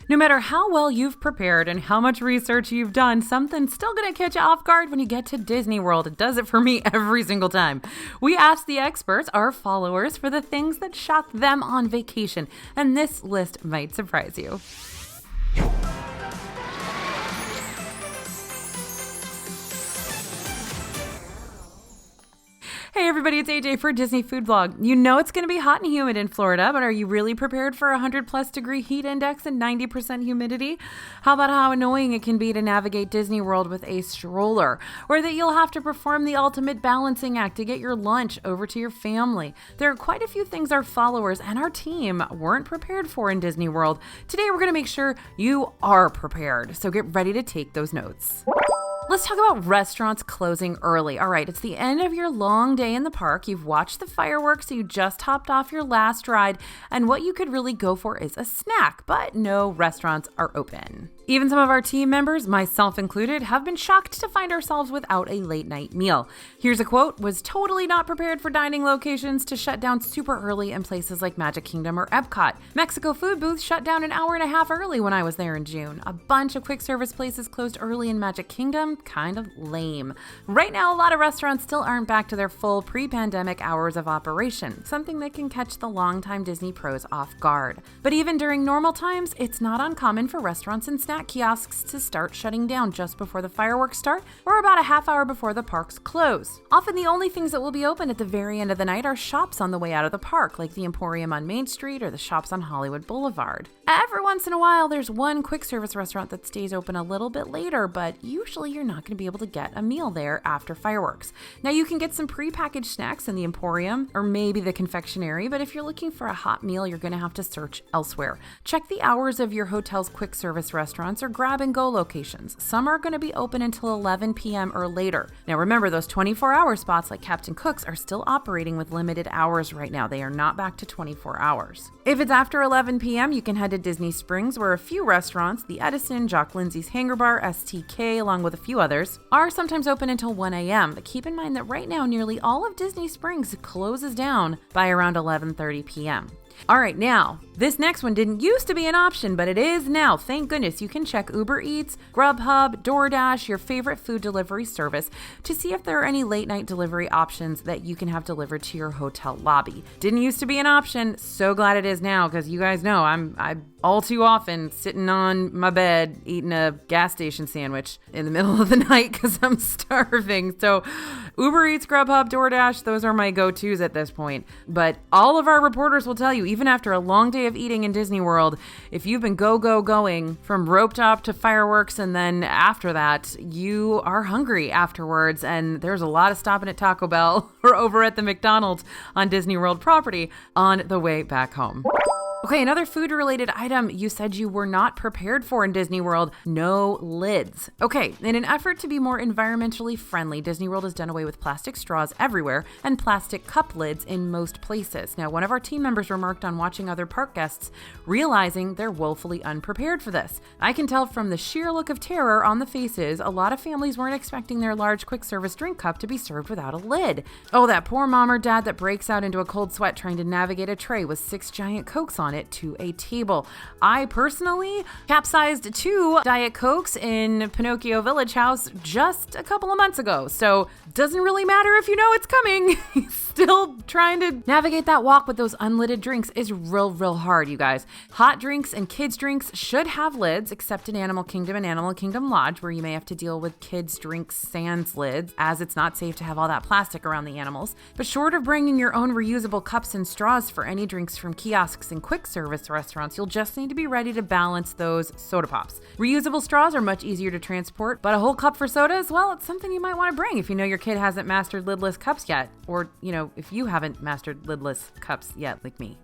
No matter how well you've prepared and how much research you've done, something's still going to catch you off guard when you get to Disney World. It does it for me every single time. We asked the experts, our followers, for the things that shocked them on vacation, and this list might surprise you. Hey everybody, it's AJ for Disney Food Blog. You know it's going to be hot and humid in Florida, but are you really prepared for 100+ degree heat index and 90% humidity? How about how annoying it can be to navigate Disney World with a stroller? Or that you'll have to perform the ultimate balancing act to get your lunch over to your family? There are quite a few things our followers and our team weren't prepared for in Disney World. Today we're going to make sure you are prepared, so get ready to take those notes. Let's talk about restaurants closing early. All right, it's the end of your long day in the park. You've watched the fireworks, you just hopped off your last ride, and what you could really go for is a snack, but no restaurants are open. Even some of our team members, myself included, have been shocked to find ourselves without a late night meal. Here's a quote: "Was totally not prepared for dining locations to shut down super early in places like Magic Kingdom or EPCOT. Mexico food booths shut down an hour and a half early when I was there in June. A bunch of quick service places closed early in Magic Kingdom. Kind of lame." Right now, a lot of restaurants still aren't back to their full pre-pandemic hours of operation, something that can catch the longtime Disney pros off guard. But even during normal times, it's not uncommon for restaurants and snack kiosks to start shutting down just before the fireworks start or about a half hour before the parks close. Often the only things that will be open at the very end of the night are shops on the way out of the park, like the Emporium on Main Street or the shops on Hollywood Boulevard. Every once in a while, there's one quick service restaurant that stays open a little bit later, but usually you're not going to be able to get a meal there after fireworks. Now you can get some prepackaged snacks in the Emporium or maybe the confectionery, but if you're looking for a hot meal, you're going to have to search elsewhere. Check the hours of your hotel's quick service restaurants or grab and go locations. Some are going to be open until 11 p.m. or later. Now remember, those 24-hour spots like Captain Cook's are still operating with limited hours right now. They are not back to 24 hours. If it's after 11 p.m., you can head to Disney Springs, where a few restaurants, the Edison, Jock Lindsay's Hangar Bar, STK, along with a few others, are sometimes open until 1 a.m. But keep in mind that right now, nearly all of Disney Springs closes down by around 11:30 p.m. All right, now, this next one didn't used to be an option, but it is now. Thank goodness. You can check Uber Eats, Grubhub, DoorDash, your favorite food delivery service, to see if there are any late night delivery options that you can have delivered to your hotel lobby. Didn't used to be an option. So glad it is now, because you guys know I'm all too often sitting on my bed eating a gas station sandwich in the middle of the night because I'm starving. So Uber Eats, Grubhub, DoorDash, those are my go-tos at this point. But all of our reporters will tell you, even after a long day of eating in Disney World, if you've been going from rope top to fireworks, and then after that, you are hungry afterwards, and there's a lot of stopping at Taco Bell or over at the McDonald's on Disney World property on the way back home. Okay, another food-related item you said you were not prepared for in Disney World: no lids. Okay, in an effort to be more environmentally friendly, Disney World has done away with plastic straws everywhere and plastic cup lids in most places. Now, one of our team members remarked on watching other park guests, realizing they're woefully unprepared for this. I can tell from the sheer look of terror on the faces, a lot of families weren't expecting their large quick-service drink cup to be served without a lid. Oh, that poor mom or dad that breaks out into a cold sweat trying to navigate a tray with 6 giant Cokes on it to a table. I personally capsized 2 Diet Cokes in Pinocchio Village House just a couple of months ago, so doesn't really matter if you know it's coming. Still trying to navigate that walk with those unlidded drinks is real hard, you guys. Hot drinks and kids drinks should have lids, except in Animal Kingdom and Animal Kingdom Lodge, where you may have to deal with kids drinks sans lids, as it's not safe to have all that plastic around the animals. But short of bringing your own reusable cups and straws for any drinks from kiosks and quick service restaurants, you'll just need to be ready to balance those soda pops. Reusable straws are much easier to transport, but a whole cup for sodas, well, it's something you might want to bring if you know your kid hasn't mastered lidless cups yet, or, if you haven't mastered lidless cups yet, like me.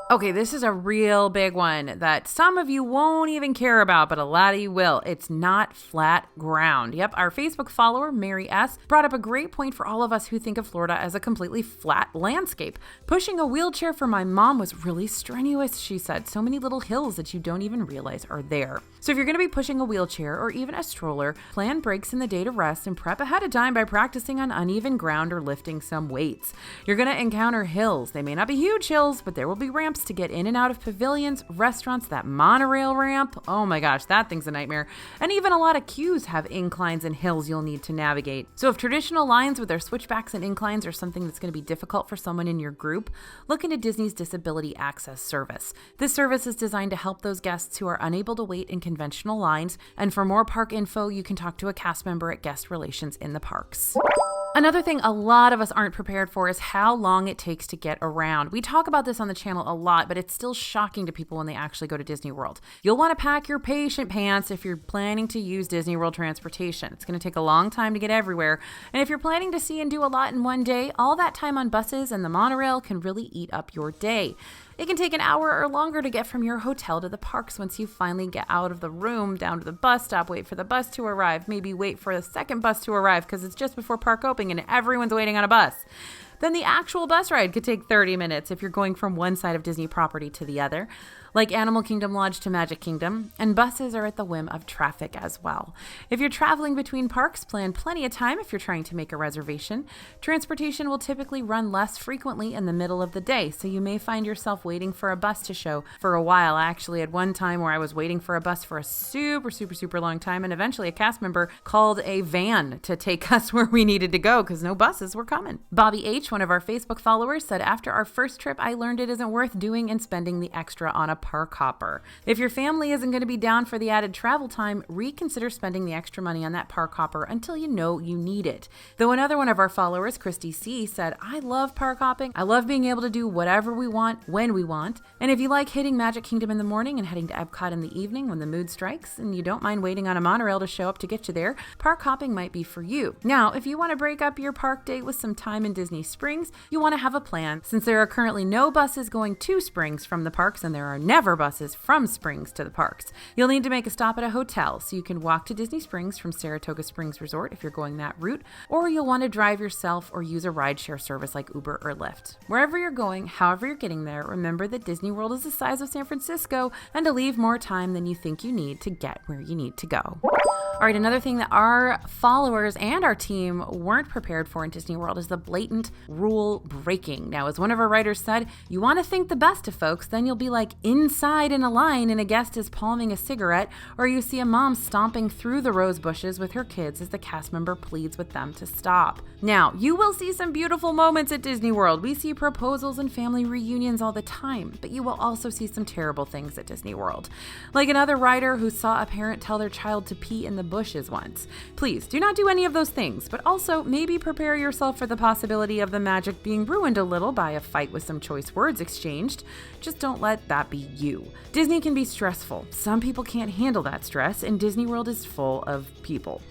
Okay, this is a real big one that some of you won't even care about, but a lot of you will. It's not flat ground. Yep, our Facebook follower, Mary S., brought up a great point for all of us who think of Florida as a completely flat landscape. Pushing a wheelchair for my mom was really strenuous, she said. So many little hills that you don't even realize are there. So if you're going to be pushing a wheelchair or even a stroller, plan breaks in the day to rest and prep ahead of time by practicing on uneven ground or lifting some weights. You're going to encounter hills. They may not be huge hills, but there will be ramps ramps to get in and out of pavilions, restaurants, that monorail ramp. Oh my gosh, that thing's a nightmare. And even a lot of queues have inclines and hills you'll need to navigate. So if traditional lines with their switchbacks and inclines are something that's going to be difficult for someone in your group, look into Disney's Disability Access Service. This service is designed to help those guests who are unable to wait in conventional lines. And for more park info, you can talk to a cast member at Guest Relations in the parks. Another thing a lot of us aren't prepared for is how long it takes to get around. We talk about this on the channel a lot, but it's still shocking to people when they actually go to Disney World. You'll want to pack your patient pants if you're planning to use Disney World transportation. It's going to take a long time to get everywhere. And if you're planning to see and do a lot in one day, all that time on buses and the monorail can really eat up your day. It can take an hour or longer to get from your hotel to the parks once you finally get out of the room, down to the bus stop, wait for the bus to arrive, maybe wait for the second bus to arrive because it's just before park opening and everyone's waiting on a bus. Then the actual bus ride could take 30 minutes if you're going from one side of Disney property to the other, like Animal Kingdom Lodge to Magic Kingdom, and buses are at the whim of traffic as well. If you're traveling between parks, plan plenty of time if you're trying to make a reservation. Transportation will typically run less frequently in the middle of the day, so you may find yourself waiting for a bus to show for a while. I actually had one time where I was waiting for a bus for a super long time, and eventually a cast member called a van to take us where we needed to go because no buses were coming. Bobby H., one of our Facebook followers, said, after our first trip, I learned it isn't worth doing and spending the extra on a park hopper. If your family isn't going to be down for the added travel time, reconsider spending the extra money on that park hopper until you know you need it. Though another one of our followers, Christy C., said, I love park hopping. I love being able to do whatever we want when we want. And if you like hitting Magic Kingdom in the morning and heading to EPCOT in the evening when the mood strikes, and you don't mind waiting on a monorail to show up to get you there, park hopping might be for you. Now, if you want to break up your park day with some time in Disney Springs, you want to have a plan. Since there are currently no buses going to Springs from the parks and there are never buses from Springs to the parks, you'll need to make a stop at a hotel so you can walk to Disney Springs from Saratoga Springs Resort if you're going that route, or you'll want to drive yourself or use a rideshare service like Uber or Lyft. Wherever you're going, however you're getting there, remember that Disney World is the size of San Francisco and to leave more time than you think you need to get where you need to go. All right, another thing that our followers and our team weren't prepared for in Disney World is the blatant rule breaking. Now, as one of our writers said, you want to think the best of folks, then you'll be like inside in a line and a guest is palming a cigarette, or you see a mom stomping through the rose bushes with her kids as the cast member pleads with them to stop. Now, you will see some beautiful moments at Disney World. We see proposals and family reunions all the time, but you will also see some terrible things at Disney World. Like another writer who saw a parent tell their child to pee in the bushes once. Please do not do any of those things, but also maybe prepare yourself for the possibility of the magic being ruined a little by a fight with some choice words exchanged. Just don't let that be you. Disney can be stressful. Some people can't handle that stress, and Disney World is full of people.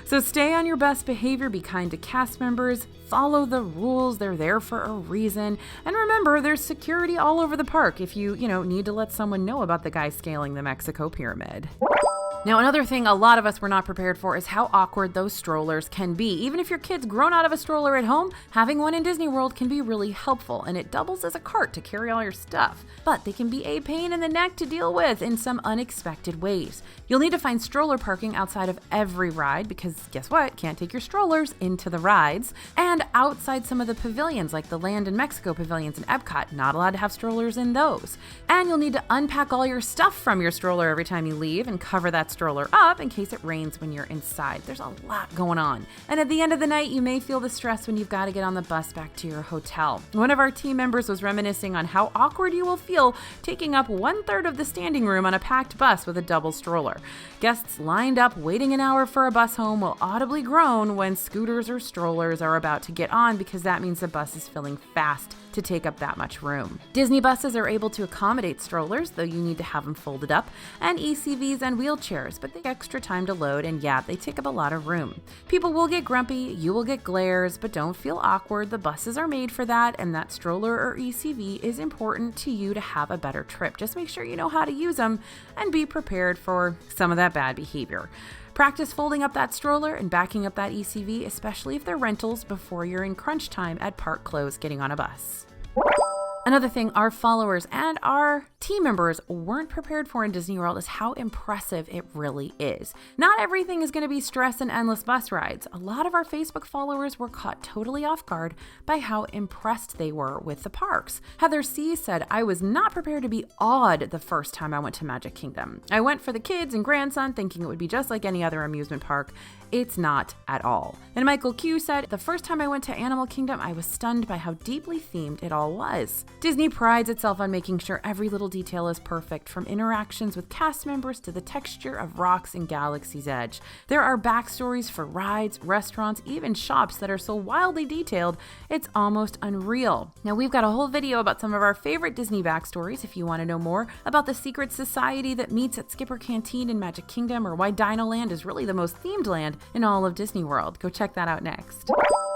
So stay on your best behavior, be kind to cast members, follow the rules, they're there for a reason, and remember there's security all over the park if you need to let someone know about the guy scaling the Mexico pyramid. Now, another thing a lot of us were not prepared for is how awkward those strollers can be. Even if your kid's grown out of a stroller at home, having one in Disney World can be really helpful, and it doubles as a cart to carry all your stuff. But they can be a pain in the neck to deal with in some unexpected ways. You'll need to find stroller parking outside of every ride because guess what? Can't take your strollers into the rides. And outside some of the pavilions like the Land and Mexico pavilions in EPCOT, not allowed to have strollers in those. And you'll need to unpack all your stuff from your stroller every time you leave and cover that stroller up in case it rains when you're inside. There's a lot going on. And at the end of the night, you may feel the stress when you've got to get on the bus back to your hotel. One of our team members was reminiscing on how awkward you will feel taking up 1/3 of the standing room on a packed bus with a double stroller. Guests lined up waiting an hour for a bus home will audibly groan when scooters or strollers are about to get on because that means the bus is filling fast to take up that much room. Disney buses are able to accommodate strollers, though you need to have them folded up, and ECVs and wheelchairs, but they take extra time to load, and yeah, they take up a lot of room. People will get grumpy, you will get glares, but don't feel awkward. The buses are made for that, and that stroller or ECV is important to you to have a better trip. Just make sure you know how to use them and be prepared for some of that bad behavior. Practice folding up that stroller and backing up that ECV, especially if they're rentals, before you're in crunch time at park close getting on a bus. Another thing our followers and our team members weren't prepared for in Disney World is how impressive it really is. Not everything is going to be stress and endless bus rides. A lot of our Facebook followers were caught totally off guard by how impressed they were with the parks. Heather C. said, "I was not prepared to be awed the first time I went to Magic Kingdom. I went for the kids and grandson thinking it would be just like any other amusement park. It's not at all." And Michael Q said, "The first time I went to Animal Kingdom, I was stunned by how deeply themed it all was." Disney prides itself on making sure every little detail is perfect, from interactions with cast members to the texture of rocks in Galaxy's Edge. There are backstories for rides, restaurants, even shops that are so wildly detailed, it's almost unreal. Now, we've got a whole video about some of our favorite Disney backstories if you want to know more about the secret society that meets at Skipper Canteen in Magic Kingdom, or why Dino Land is really the most themed land in all of Disney World. Go check that out next.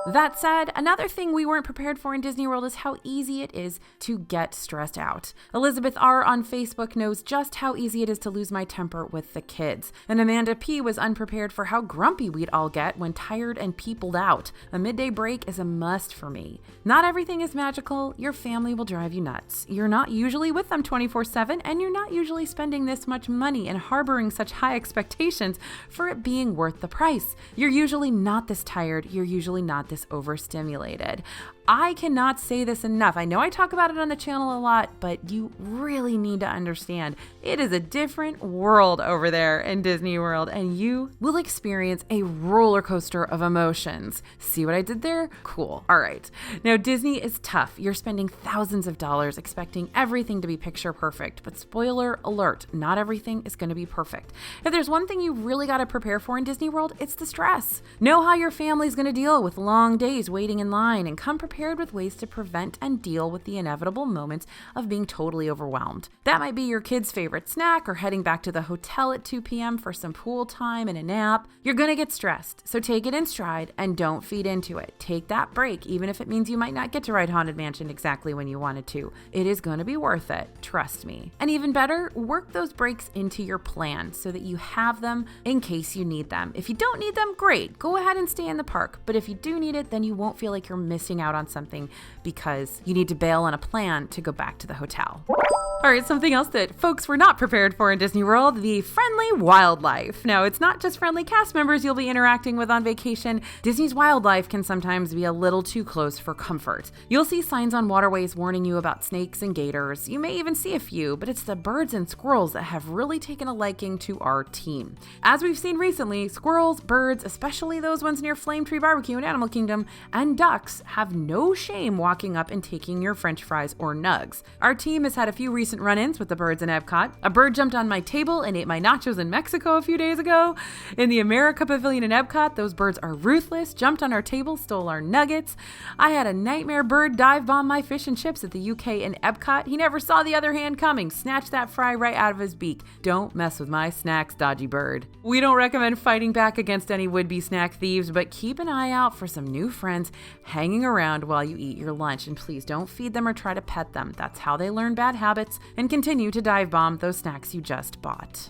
That said, another thing we weren't prepared for in Disney World is how easy it is to get stressed out. Elizabeth R. on Facebook knows just how easy it is to lose my temper with the kids. And Amanda P. was unprepared for how grumpy we'd all get when tired and peopled out. A midday break is a must for me. Not everything is magical. Your family will drive you nuts. You're not usually with them 24/7, and you're not usually spending this much money and harboring such high expectations for it being worth the price. You're usually not this tired. You're usually not this overstimulated. I cannot say this enough. I know I talk about it on the channel a lot, but you really need to understand it is a different world over there in Disney World, and you will experience a roller coaster of emotions. See what I did there? Cool. All right. Now, Disney is tough. You're spending thousands of dollars expecting everything to be picture perfect, but spoiler alert, not everything is going to be perfect. If there's one thing you really got to prepare for in Disney World, it's the stress. Know how your family's going to deal with long days waiting in line, and come prepared with ways to prevent and deal with the inevitable moments of being totally overwhelmed. That might be your kid's favorite snack, or heading back to the hotel at 2 p.m. for some pool time and a nap. You're going to get stressed, so take it in stride and don't feed into it. Take that break, even if it means you might not get to ride Haunted Mansion exactly when you wanted to. It is going to be worth it, trust me. And even better, work those breaks into your plan so that you have them in case you need them. If you don't need them, great, go ahead and stay in the park. But if you do need it, then you won't feel like you're missing out on something because you need to bail on a plan to go back to the hotel. All right, something else that folks were not prepared for in Disney World, the friendly wildlife. Now, it's not just friendly cast members you'll be interacting with on vacation. Disney's wildlife can sometimes be a little too close for comfort. You'll see signs on waterways warning you about snakes and gators. You may even see a few, but it's the birds and squirrels that have really taken a liking to our team. As we've seen recently, squirrels, birds, especially those ones near Flame Tree Barbecue in Animal Kingdom, and ducks have no shame walking up and taking your French fries or nugs. Our team has had a few recent run-ins with the birds in EPCOT. A bird jumped on my table and ate my nachos in Mexico a few days ago. In the America Pavilion in EPCOT, those birds are ruthless, jumped on our table, stole our nuggets. I had a nightmare bird dive bomb my fish and chips at the UK in EPCOT. He never saw the other hand coming, snatched that fry right out of his beak. Don't mess with my snacks, dodgy bird. We don't recommend fighting back against any would-be snack thieves, but keep an eye out for some new friends hanging around while you eat your lunch, and please don't feed them or try to pet them. That's how they learn bad habits and continue to dive bomb those snacks you just bought.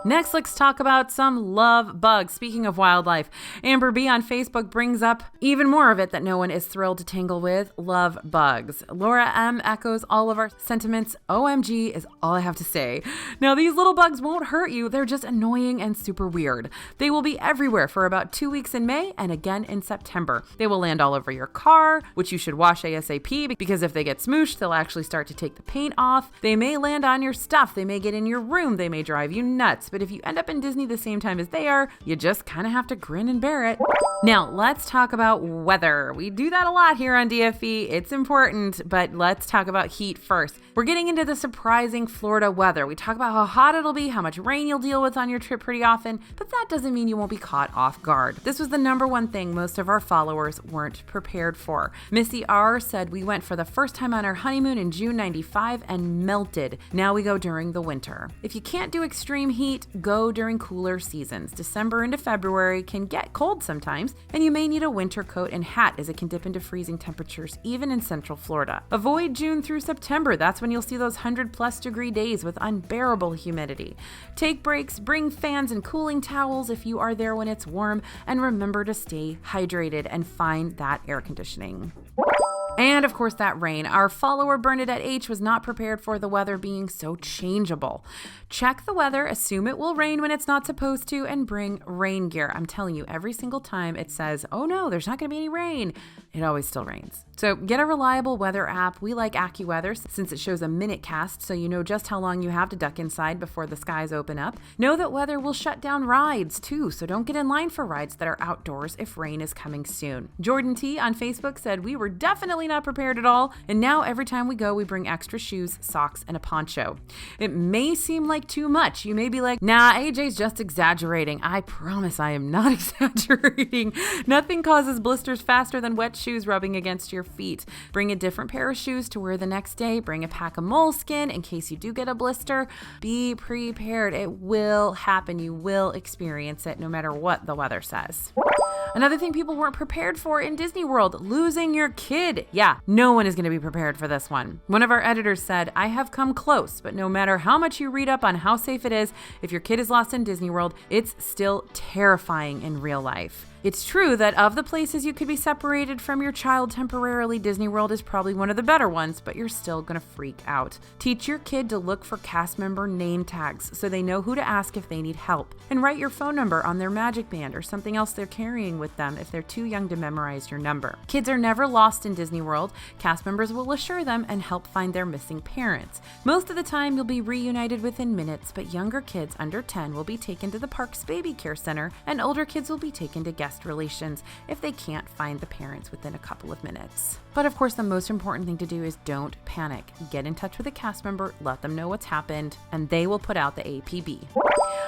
Next, let's talk about some love bugs. Speaking of wildlife, Amber B on Facebook brings up even more of it that no one is thrilled to tangle with: love bugs. Laura M echoes all of our sentiments. OMG is all I have to say. Now, these little bugs won't hurt you. They're just annoying and super weird. They will be everywhere for about 2 weeks in May and again in September. They will land all over your car, which you should wash ASAP, because if they get smooshed, they'll actually start to take the paint off. They may land on your stuff. They may get in your room. They may drive you nuts. But if you end up in Disney the same time as they are, you just kind of have to grin and bear it. Now, let's talk about weather. We do that a lot here on DFE. It's important, but let's talk about heat first. We're getting into the surprising Florida weather. We talk about how hot it'll be, how much rain you'll deal with on your trip pretty often, but that doesn't mean you won't be caught off guard. This was the number one thing most of our followers weren't prepared for. Missy R said, "We went for the first time on our honeymoon in June '95 and melted. Now we go during the winter." If you can't do extreme heat, go during cooler seasons. December into February can get cold sometimes, and you may need a winter coat and hat as it can dip into freezing temperatures even in Central Florida. Avoid June through September. That's when you'll see those 100+ degree days with unbearable humidity. Take breaks, bring fans and cooling towels if you are there when it's warm, and remember to stay hydrated and find that air conditioning. And of course, that rain. Our follower Bernadette H was not prepared for the weather being so changeable. Check the weather, assume it will rain when it's not supposed to, and bring rain gear. I'm telling you, every single time it says, oh no, there's not going to be any rain, it always still rains. So get a reliable weather app. We like AccuWeather since it shows a minute cast, so you know just how long you have to duck inside before the skies open up. Know that weather will shut down rides too, so don't get in line for rides that are outdoors if rain is coming soon. Jordan T on Facebook said, we were definitely not prepared at all, and now every time we go, we bring extra shoes, socks, and a poncho. It may seem like too much. You may be like, nah, AJ's just exaggerating. I promise I am not exaggerating. Nothing causes blisters faster than wet shoes rubbing against your feet. Bring a different pair of shoes to wear the next day. Bring a pack of moleskin in case you do get a blister. Be prepared. It will happen. You will experience it no matter what the weather says. Another thing people weren't prepared for in Disney World, losing your kid. Yeah, no one is going to be prepared for this one. One of our editors said, I have come close, but no matter how much you read up on how safe it is, if your kid is lost in Disney World, it's still terrifying in real life. It's true that of the places you could be separated from your child temporarily, Disney World is probably one of the better ones, but you're still gonna freak out. Teach your kid to look for cast member name tags so they know who to ask if they need help, and write your phone number on their magic band or something else they're carrying with them if they're too young to memorize your number. Kids are never lost in Disney World. Cast members will assure them and help find their missing parents. Most of the time, you'll be reunited within minutes, but younger kids under 10 will be taken to the park's baby care center, and older kids will be taken to guest relations if they can't find the parents within a couple of minutes. But of course, the most important thing to do is don't panic. Get in touch with a cast member, let them know what's happened, and they will put out the APB.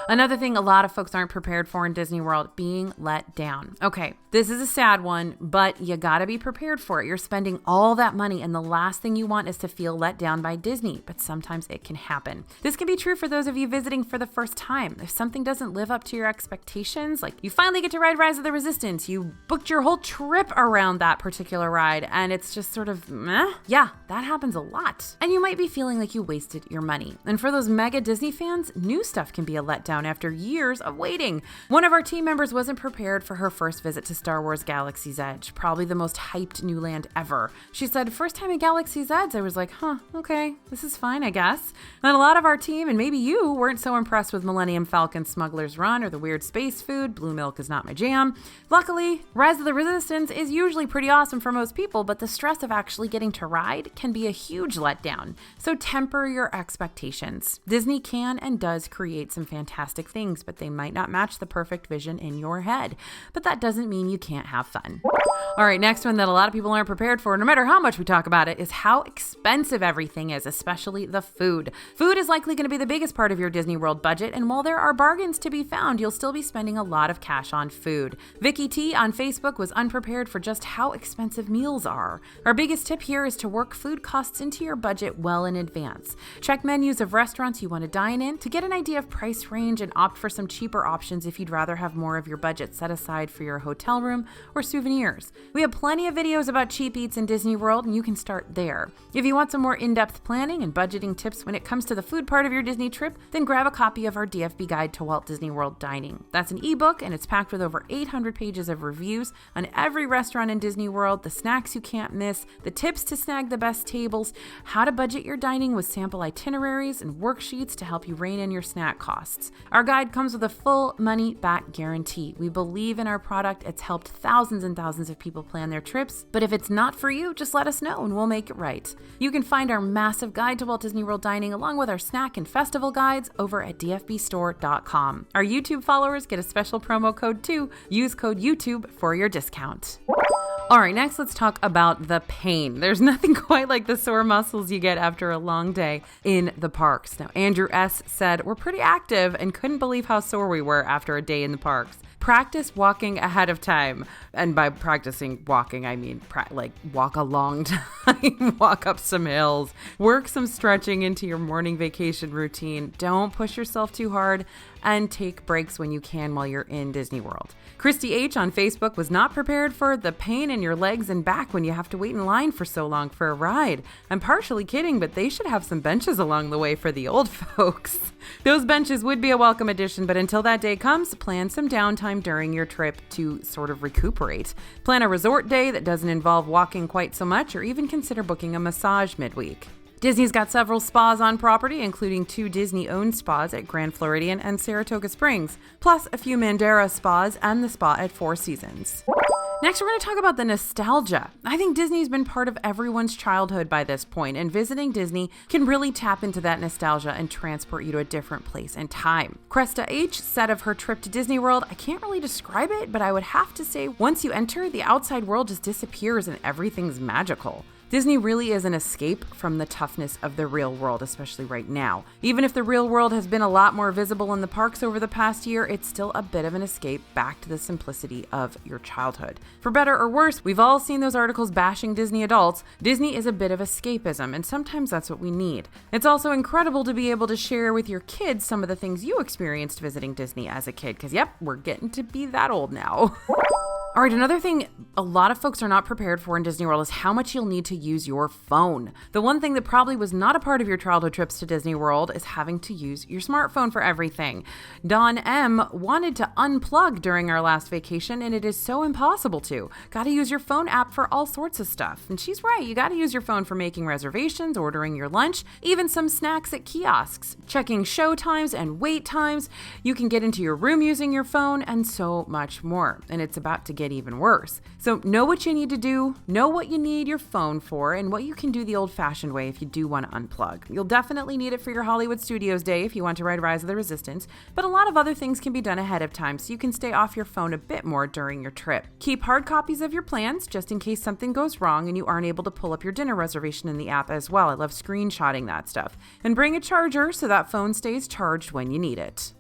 Another thing a lot of folks aren't prepared for in Disney World, being let down. Okay, this is a sad one, but you gotta be prepared for it. You're spending all that money, and the last thing you want is to feel let down by Disney, but sometimes it can happen. This can be true for those of you visiting for the first time. If something doesn't live up to your expectations, like you finally get to ride Rise of the Resistance, you booked your whole trip around that particular ride, and it's just sort of meh. Yeah, that happens a lot. And you might be feeling like you wasted your money. And for those mega Disney fans, new stuff can be a letdown after years of waiting. One of our team members wasn't prepared for her first visit to Star Wars Galaxy's Edge, probably the most hyped new land ever. She said, first time at Galaxy's Edge, I was like, okay, this is fine, I guess. And a lot of our team, and maybe you, weren't so impressed with Millennium Falcon Smuggler's Run or the weird space food. Blue milk is not my jam. Luckily, Rise of the Resistance is usually pretty awesome for most people, but the stress of actually getting to ride can be a huge letdown. So temper your expectations. Disney can and does create some fantastic things, but they might not match the perfect vision in your head. But that doesn't mean you can't have fun. All right, next one that a lot of people aren't prepared for, no matter how much we talk about it, is how expensive everything is, especially the food. Food is likely going to be the biggest part of your Disney World budget, and while there are bargains to be found, you'll still be spending a lot of cash on food. Vicky T on Facebook was unprepared for just how expensive meals are. Our biggest tip here is to work food costs into your budget well in advance. Check menus of restaurants you want to dine in to get an idea of price range and opt for some cheaper options if you'd rather have more of your budget set aside for your hotel room or souvenirs. We have plenty of videos about cheap eats in Disney World, and you can start there. If you want some more in-depth planning and budgeting tips when it comes to the food part of your Disney trip, then grab a copy of our DFB Guide to Walt Disney World Dining. That's an ebook, and it's packed with over 800 pages of reviews on every restaurant in Disney World, the snacks you can't miss, the tips to snag the best tables, how to budget your dining with sample itineraries and worksheets to help you rein in your snack costs. Our guide comes with a full money-back guarantee. We believe in our product. It's helped thousands and thousands of people plan their trips, but if it's not for you, just let us know and we'll make it right. You can find our massive guide to Walt Disney World Dining along with our snack and festival guides over at dfbstore.com. Our YouTube followers get a special promo code too. Use code YouTube for your discount. All right, next let's talk about the pain. There's nothing quite like the sore muscles you get after a long day in the parks. Now, Andrew S. said, we're pretty active and couldn't believe how sore we were after a day in the parks. Practice walking ahead of time. And by practicing walking, I mean walk a long time, walk up some hills, work some stretching into your morning vacation routine. Don't push yourself too hard and take breaks when you can while you're in Disney World. Christy H on Facebook was not prepared for the pain in your legs and back when you have to wait in line for so long for a ride. I'm partially kidding, but they should have some benches along the way for the old folks. Those benches would be a welcome addition, but until that day comes, plan some downtime during your trip to sort of recuperate. Plan a resort day that doesn't involve walking quite so much, or even consider booking a massage midweek. Disney's got several spas on property, including 2 Disney-owned spas at Grand Floridian and Saratoga Springs, plus a few Mandara spas and the spa at Four Seasons. Next, we're going to talk about the nostalgia. I think Disney's been part of everyone's childhood by this point, and visiting Disney can really tap into that nostalgia and transport you to a different place and time. Cresta H said of her trip to Disney World, "I can't really describe it, but I would have to say once you enter, the outside world just disappears and everything's magical." Disney really is an escape from the toughness of the real world, especially right now. Even if the real world has been a lot more visible in the parks over the past year, it's still a bit of an escape back to the simplicity of your childhood. For better or worse, we've all seen those articles bashing Disney adults. Disney is a bit of escapism, and sometimes that's what we need. It's also incredible to be able to share with your kids some of the things you experienced visiting Disney as a kid, because yep, we're getting to be that old now. All right, another thing a lot of folks are not prepared for in Disney World is how much you'll need to use your phone. The one thing that probably was not a part of your childhood trips to Disney World is having to use your smartphone for everything. Dawn M wanted to unplug during our last vacation, and it is so impossible to. Got to use your phone app for all sorts of stuff. And she's right, you got to use your phone for making reservations, ordering your lunch, even some snacks at kiosks, checking show times and wait times. You can get into your room using your phone, and so much more. And it's about to get even worse. So know what you need to do, know what you need your phone for, and what you can do the old-fashioned way if you do want to unplug. You'll definitely need it for your Hollywood Studios day if you want to ride Rise of the Resistance, but a lot of other things can be done ahead of time so you can stay off your phone a bit more during your trip. Keep hard copies of your plans just in case something goes wrong and you aren't able to pull up your dinner reservation in the app as well. I love screenshotting that stuff. And bring a charger so that phone stays charged when you need it.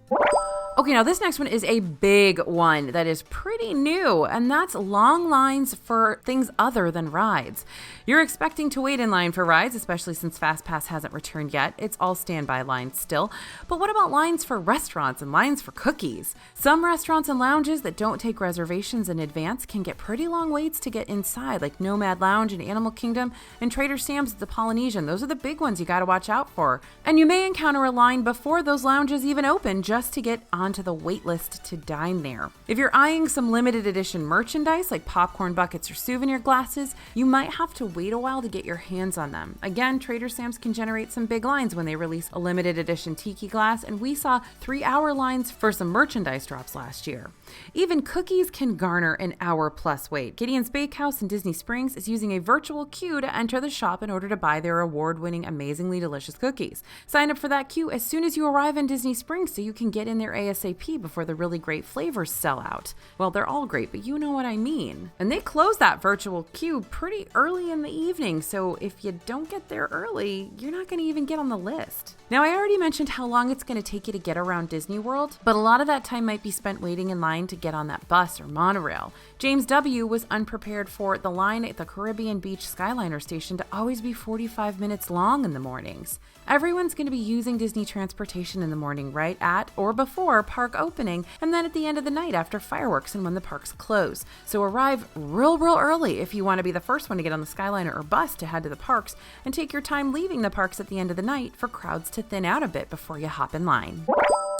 Okay, now this next one is a big one that is pretty new, and that's long lines for things other than rides. You're expecting to wait in line for rides, especially since FastPass hasn't returned yet. It's all standby lines still. But what about lines for restaurants and lines for cookies? Some restaurants and lounges that don't take reservations in advance can get pretty long waits to get inside, like Nomad Lounge in Animal Kingdom and Trader Sam's at the Polynesian. Those are the big ones you got to watch out for. And you may encounter a line before those lounges even open just to get onto the wait list to dine there. If you're eyeing some limited edition merchandise like popcorn buckets or souvenir glasses, you might have to wait a while to get your hands on them. Again, Trader Sam's can generate some big lines when they release a limited edition tiki glass, and we saw 3-hour lines for some merchandise drops last year. Even cookies can garner an hour-plus wait. Gideon's Bakehouse in Disney Springs is using a virtual queue to enter the shop in order to buy their award-winning, amazingly delicious cookies. Sign up for that queue as soon as you arrive in Disney Springs so you can get in there ASAP before the really great flavors sell out. Well, they're all great, but you know what I mean. And they close that virtual queue pretty early in the evening, so if you don't get there early, you're not going to even get on the list. Now, I already mentioned how long it's going to take you to get around Disney World, but a lot of that time might be spent waiting in line to get on that bus or monorail. James W. was unprepared for the line at the Caribbean Beach Skyliner station to always be 45 minutes long in the mornings. Everyone's going to be using Disney transportation in the morning right at or before park opening, and then at the end of the night after fireworks and when the parks close. So arrive real early if you want to be the first one to get on the Skyliner or bus to head to the parks, and take your time leaving the parks at the end of the night for crowds to thin out a bit before you hop in line.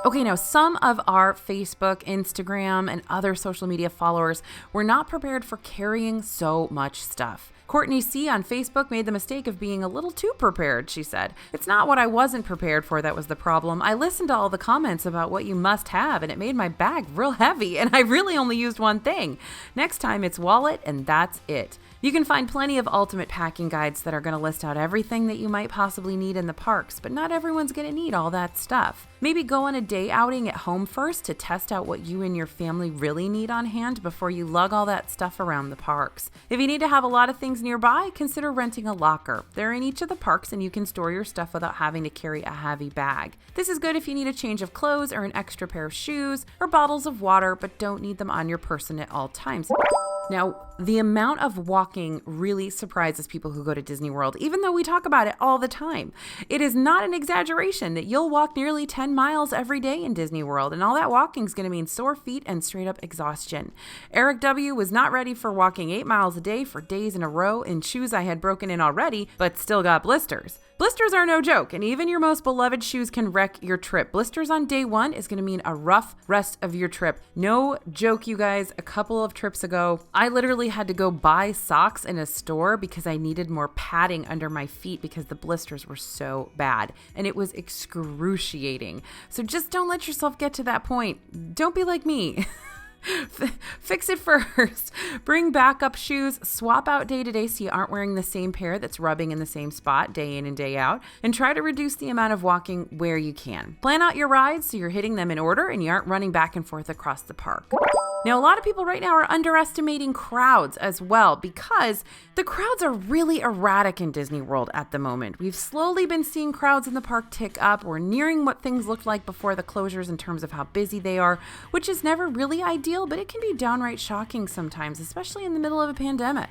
Okay, now some of our Facebook, Instagram, and other social media followers were not prepared for carrying so much stuff. Courtney C. on Facebook made the mistake of being a little too prepared, she said. It's not what I wasn't prepared for that was the problem. I listened to all the comments about what you must have, and it made my bag real heavy, and I really only used one thing. Next time it's wallet, and that's it. You can find plenty of ultimate packing guides that are going to list out everything that you might possibly need in the parks, but not everyone's going to need all that stuff. Maybe go on a day outing at home first to test out what you and your family really need on hand before you lug all that stuff around the parks. If you need to have a lot of things nearby, consider renting a locker. They're in each of the parks and you can store your stuff without having to carry a heavy bag. This is good if you need a change of clothes or an extra pair of shoes or bottles of water, but don't need them on your person at all times. Now, the amount of walking really surprises people who go to Disney World, even though we talk about it all the time. It is not an exaggeration that you'll walk nearly 10 miles every day in Disney World, and all that walking is going to mean sore feet and straight up exhaustion. Eric W. was not ready for walking 8 miles a day for days in a row in shoes I had broken in already, but still got blisters. Blisters are no joke, and even your most beloved shoes can wreck your trip. Blisters on day one is going to mean a rough rest of your trip. No joke, you guys. A couple of trips ago, I literally had to go buy socks in a store because I needed more padding under my feet because the blisters were so bad, and it was excruciating. So just don't let yourself get to that point. Don't be like me. Fix it first. Bring backup shoes. Swap out day to day so you aren't wearing the same pair that's rubbing in the same spot day in and day out. And try to reduce the amount of walking where you can. Plan out your rides so you're hitting them in order and you aren't running back and forth across the park. Now, a lot of people right now are underestimating crowds as well because the crowds are really erratic in Disney World at the moment. We've slowly been seeing crowds in the park tick up. We're nearing what things looked like before the closures in terms of how busy they are, which is never really ideal, but it can be downright shocking sometimes, especially in the middle of a pandemic.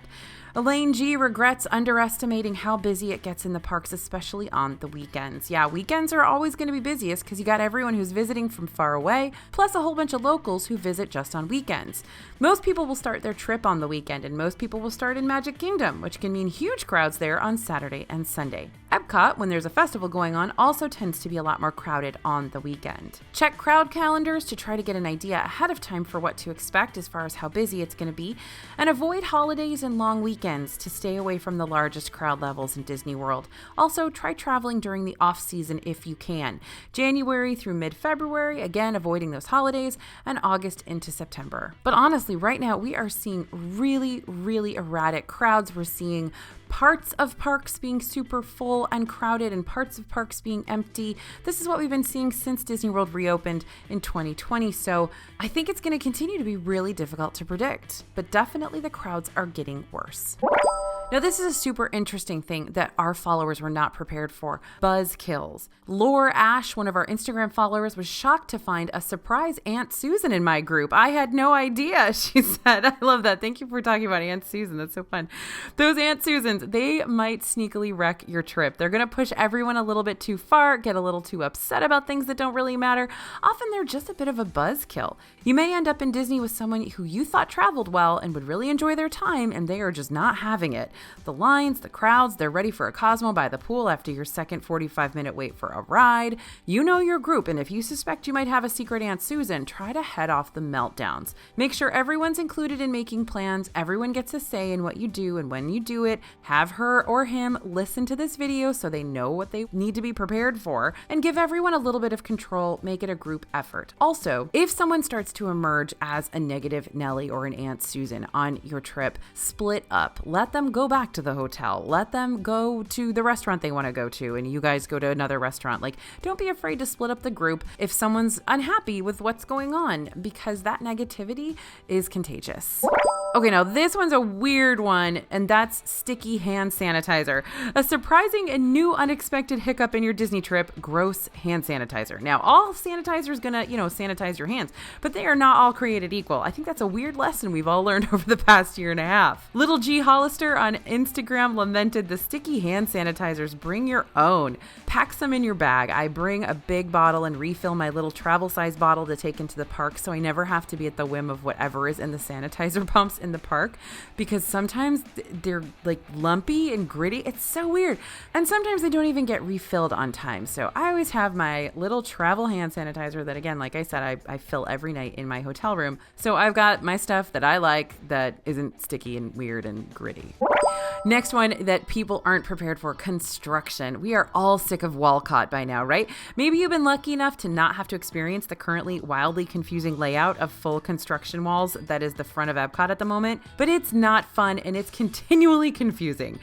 Elaine G regrets underestimating how busy it gets in the parks, especially on the weekends. Yeah, weekends are always going to be busiest because you got everyone who's visiting from far away, plus a whole bunch of locals who visit just on weekends. Most people will start their trip on the weekend, and most people will start in Magic Kingdom, which can mean huge crowds there on Saturday and Sunday. EPCOT, when there's a festival going on, also tends to be a lot more crowded on the weekend. Check crowd calendars to try to get an idea ahead of time for what to expect as far as how busy it's going to be, and avoid holidays and long weekends to stay away from the largest crowd levels in Disney World. Also, try traveling during the off-season if you can. January through mid-February, again, avoiding those holidays, and August into September. But honestly, right now, we are seeing really, really erratic crowds. We're seeing parts of parks being super full and crowded and parts of parks being empty. This is what we've been seeing since Disney World reopened in 2020. So I think it's going to continue to be really difficult to predict, but definitely the crowds are getting worse. Now, this is a super interesting thing that our followers were not prepared for. Buzzkills. Lore Ash, one of our Instagram followers, was shocked to find a surprise Aunt Susan in my group. I had no idea, she said. I love that. Thank you for talking about Aunt Susan. That's so fun. Those Aunt Susans, they might sneakily wreck your trip. They're going to push everyone a little bit too far, get a little too upset about things that don't really matter. Often they're just a bit of a buzzkill. You may end up in Disney with someone who you thought traveled well and would really enjoy their time, and they are just not having it. The lines, the crowds, they're ready for a Cosmo by the pool after your second 45-minute wait for a ride. You know your group, and if you suspect you might have a secret Aunt Susan, try to head off the meltdowns. Make sure everyone's included in making plans. Everyone gets a say in what you do, and when you do it, have her or him listen to this video so they know what they need to be prepared for, and give everyone a little bit of control. Make it a group effort. Also, if someone starts to emerge as a negative Nelly or an Aunt Susan on your trip, split up. Let them go back to the hotel. Let them go to the restaurant they want to go to, and you guys go to another restaurant. Like, don't be afraid to split up the group if someone's unhappy with what's going on, because that negativity is contagious. Okay, now this one's a weird one, and that's sticky hand sanitizer. A surprising and new unexpected hiccup in your Disney trip, gross hand sanitizer. Now, all sanitizer is gonna, sanitize your hands, but they are not all created equal. I think that's a weird lesson we've all learned over the past year and a half. Little G Hollister on Instagram lamented the sticky hand sanitizers. Bring your own. Pack some in your bag. I bring a big bottle and refill my little travel size bottle to take into the park, so I never have to be at the whim of whatever is in the sanitizer pumps in the park, because sometimes they're like lumpy and gritty. It's so weird. And sometimes they don't even get refilled on time. So I always have my little travel hand sanitizer that, again, like I said, I fill every night in my hotel room. So I've got my stuff that I like that isn't sticky and weird and gritty. Next one that people aren't prepared for, construction. We are all sick of Walcott by now, right? Maybe you've been lucky enough to not have to experience the currently wildly confusing layout of full construction walls that is the front of EPCOT at the moment, but it's not fun and it's continually confusing.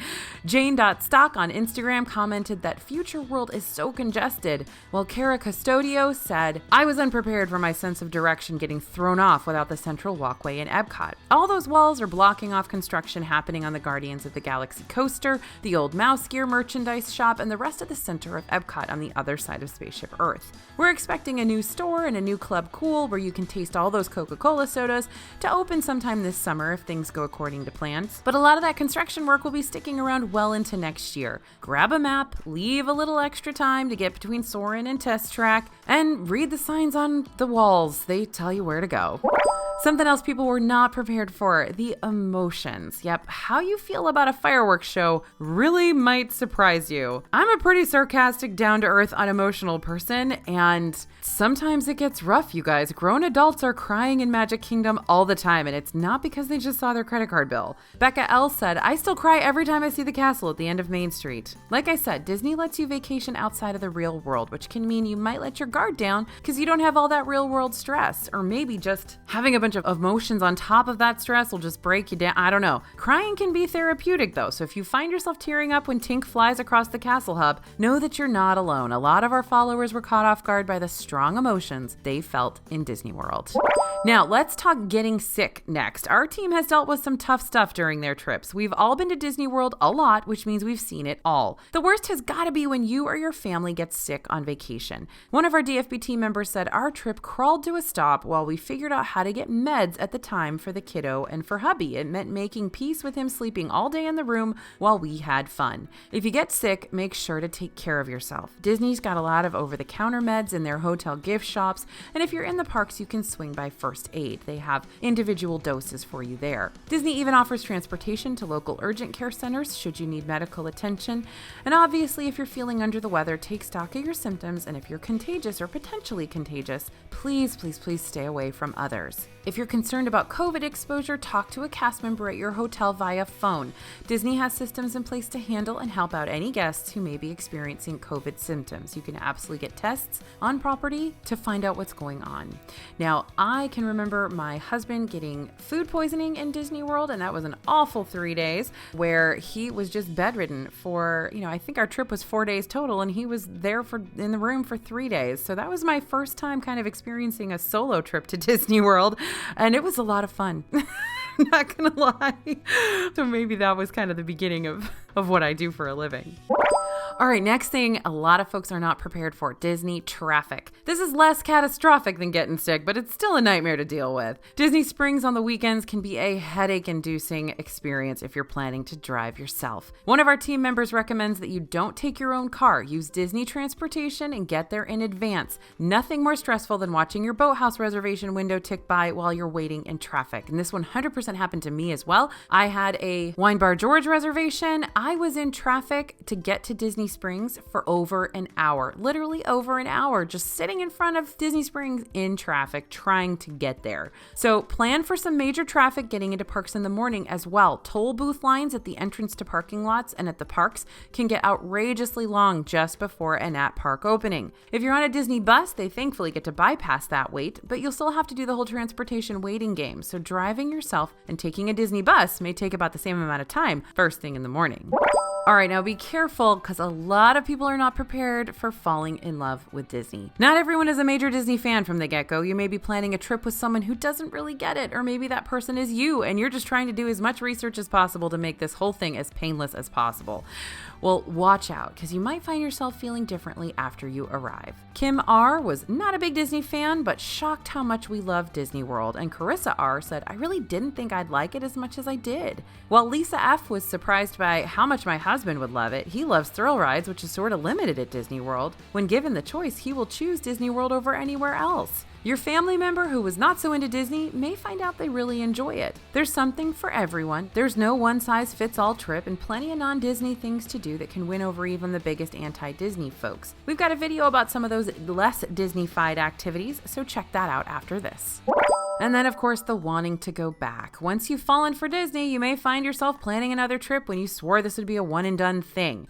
Jane.stock on Instagram commented that Future World is so congested, while Kara Custodio said, I was unprepared for my sense of direction getting thrown off without the central walkway in EPCOT. All those walls are blocking off construction happening on the Guardians of the Galaxy coaster, the old Mouse Gear merchandise shop, and the rest of the center of EPCOT on the other side of Spaceship Earth. We're expecting a new store and a new Club Cool where you can taste all those Coca-Cola sodas to open sometime this summer. summer if things go according to plans. But a lot of that construction work will be sticking around well into next year. Grab a map, leave a little extra time to get between Soarin' and Test Track, and read the signs on the walls. They tell you where to go. Something else people were not prepared for, the emotions. Yep, how you feel about a fireworks show really might surprise you. I'm a pretty sarcastic, down-to-earth, unemotional person, and sometimes it gets rough, you guys. Grown adults are crying in Magic Kingdom all the time, and it's not because they just saw their credit card bill. Becca L. said, I still cry every time I see the castle at the end of Main Street. Like I said, Disney lets you vacation outside of the real world, which can mean you might let your guard down because you don't have all that real-world stress, or maybe just having a bunch of emotions on top of that stress will just break you down. I don't know. Crying can be therapeutic though, so if you find yourself tearing up when Tink flies across the castle hub, know that you're not alone. A lot of our followers were caught off guard by the strong emotions they felt in Disney World. Now, let's talk getting sick next. Our team has dealt with some tough stuff during their trips. We've all been to Disney World a lot, which means we've seen it all. The worst has got to be when you or your family gets sick on vacation. One of our DFB team members said our trip crawled to a stop while we figured out how to get meds at the time for the kiddo and for hubby. It meant making peace with him sleeping all day in the room while we had fun. If you get sick, make sure to take care of yourself. Disney's got a lot of over-the-counter meds in their hotel gift shops, and if you're in the parks, you can swing by first aid. They have individual doses for you there. Disney even offers transportation to local urgent care centers should you need medical attention. And obviously, if you're feeling under the weather, take stock of your symptoms, and if you're contagious or potentially contagious, please stay away from others. If you're concerned about COVID exposure, talk to a cast member at your hotel via phone. Disney has systems in place to handle and help out any guests who may be experiencing COVID symptoms. You can absolutely get tests on property to find out what's going on. Now, I can remember my husband getting food poisoning in Disney World, and that was an awful 3 days where he was just bedridden for, I think our trip was 4 days total, and he was there in the room for 3 days. So that was my first time kind of experiencing a solo trip to Disney World. And it was a lot of fun. Not gonna lie. So maybe that was kind of the beginning of what I do for a living. All right, next thing a lot of folks are not prepared for, Disney traffic. This is less catastrophic than getting sick, but it's still a nightmare to deal with. Disney Springs on the weekends can be a headache-inducing experience if you're planning to drive yourself. One of our team members recommends that you don't take your own car. Use Disney transportation and get there in advance. Nothing more stressful than watching your boathouse reservation window tick by while you're waiting in traffic. And this 100% happened to me as well. I had a Wine Bar George reservation. I was in traffic to get to Disney Springs for over an hour, literally over an hour, just sitting in front of Disney Springs in traffic trying to get there. So plan for some major traffic getting into parks in the morning as well. Toll booth lines at the entrance to parking lots and at the parks can get outrageously long just before and at park opening. If you're on a Disney bus, they thankfully get to bypass that wait, but you'll still have to do the whole transportation waiting game. So driving yourself and taking a Disney bus may take about the same amount of time first thing in the morning. All right, now be careful because a lot of people are not prepared for falling in love with Disney. Not everyone is a major Disney fan from the get-go. You may be planning a trip with someone who doesn't really get it, or maybe that person is you and you're just trying to do as much research as possible to make this whole thing as painless as possible. Well, watch out because you might find yourself feeling differently after you arrive. Kim R. was not a big Disney fan, but shocked how much we love Disney World. And Carissa R. said, I really didn't think I'd like it as much as I did. While Lisa F. was surprised by how much my husband would love it. He loves thrill rides, which is sort of limited at Disney World. When given the choice, he will choose Disney World over anywhere else. Your family member who was not so into Disney may find out they really enjoy it. There's something for everyone. There's no one-size-fits-all trip and plenty of non-Disney things to do that can win over even the biggest anti-Disney folks. We've got a video about some of those less Disney-fied activities, so check that out after this. And then, of course, the wanting to go back. Once you've fallen for Disney, you may find yourself planning another trip when you swore this would be a one-and-done thing,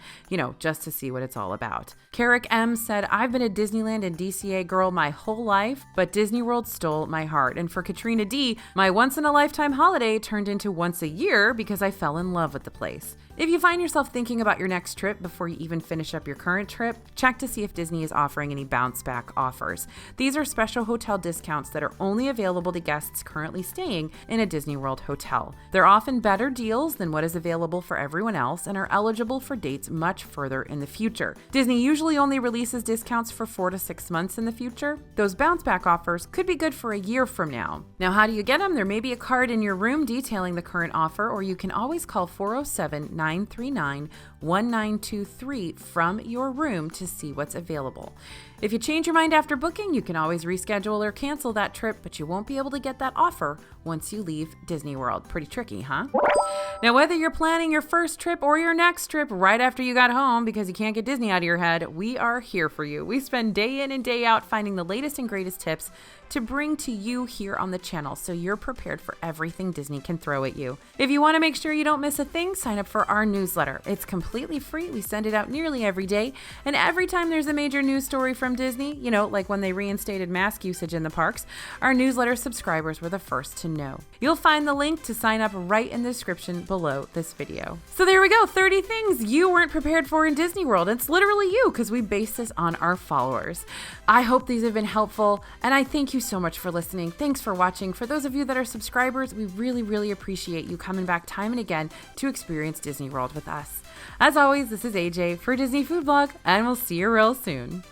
just to see what it's all about. Carrick M. said, I've been a Disneyland and DCA girl my whole life, but Disney World stole my heart. And for Katrina D., my once-in-a-lifetime holiday turned into once a year because I fell in love with the place. If you find yourself thinking about your next trip before you even finish up your current trip, check to see if Disney is offering any bounce back offers. These are special hotel discounts that are only available to guests currently staying in a Disney World hotel. They're often better deals than what is available for everyone else and are eligible for dates much further in the future. Disney usually only releases discounts for 4 to 6 months in the future. Those bounce back offers could be good for a year from now. Now, how do you get them? There may be a card in your room detailing the current offer, or you can always call 407-939-1923 from your room to see what's available. If you change your mind after booking, you can always reschedule or cancel that trip, but you won't be able to get that offer once you leave Disney World. Pretty tricky, huh? Now, whether you're planning your first trip or your next trip right after you got home because you can't get Disney out of your head, we are here for you. We spend day in and day out finding the latest and greatest tips to bring to you here on the channel so you're prepared for everything Disney can throw at you. If you want to make sure you don't miss a thing, sign up for our newsletter. It's completely free. We send it out nearly every day, and every time there's a major news story from Disney, like when they reinstated mask usage in the parks, our newsletter subscribers were the first to know. You'll find the link to sign up right in the description below this video. So there we go, 30 things you weren't prepared for in Disney World. It's literally you, because we base this on our followers. I hope these have been helpful, and I thank you so much for listening. Thanks for watching. For those of you that are subscribers, we really, really appreciate you coming back time and again to experience Disney World with us. As always, this is AJ for Disney Food Blog, and we'll see you real soon.